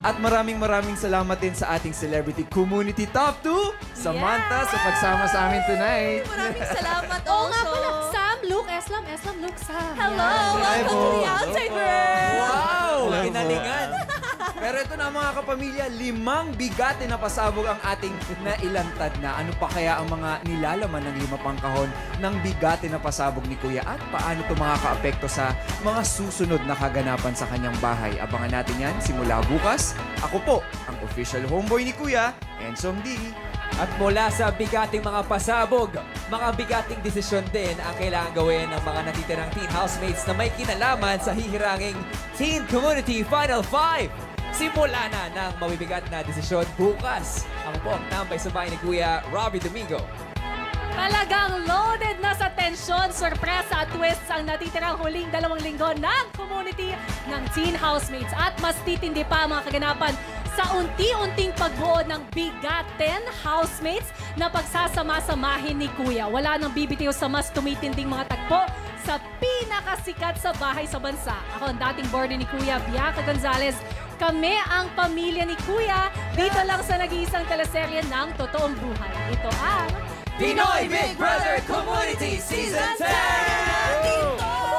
At maraming salamat din sa ating Celebrity Community Top 2, Samantha, sa pagsama sa amin tonight. Maraming salamat Oo nga also. pala, Sam, Luke, Eslam, Luke, Sam. Hello, Hi, welcome po. to the Outside World. Wow! Hello po. Ginalingan. Pero ito na mga kapamilya, 5 bigati na pasabog ang ating nailantad na. Ano pa kaya ang mga nilalaman ng 5 pang kahon ng bigati na pasabog ni Kuya at paano ito makakaapekto sa mga susunod na kaganapan sa kanyang bahay? Abangan natin yan simula bukas. Ako po, ang official homeboy ni Kuya, Ensong D. At mula sa bigating mga pasabog, mga bigating desisyon din ang kailangan gawin ng mga natitirang teen housemates na may kinalaman sa hihiranging Teen Community Final 5. Simula na ng mabibigat na desisyon bukas. Ako po ang tambay sa bahay ni Kuya Robbie Domingo. Talagang loaded na sa tensyon, sorpresa at twists ang natitirang huling 2 linggo ng community ng teen housemates. At mas titindi pa ang mga kaganapan sa unti-unting pagbuo ng bigaten housemates na pagsasama-samahin ni Kuya. Wala nang bibitiw sa mas tumitinding mga tagpo sa pinakasikat sa bahay sa bansa. Ako ang dating boarder ni Kuya, Bianca Gonzalez. Kami ang pamilya ni Kuya dito lang sa nag-iisang teleserye ng totoong buhay. Ito ang Pinoy Big Brother Community Season 10!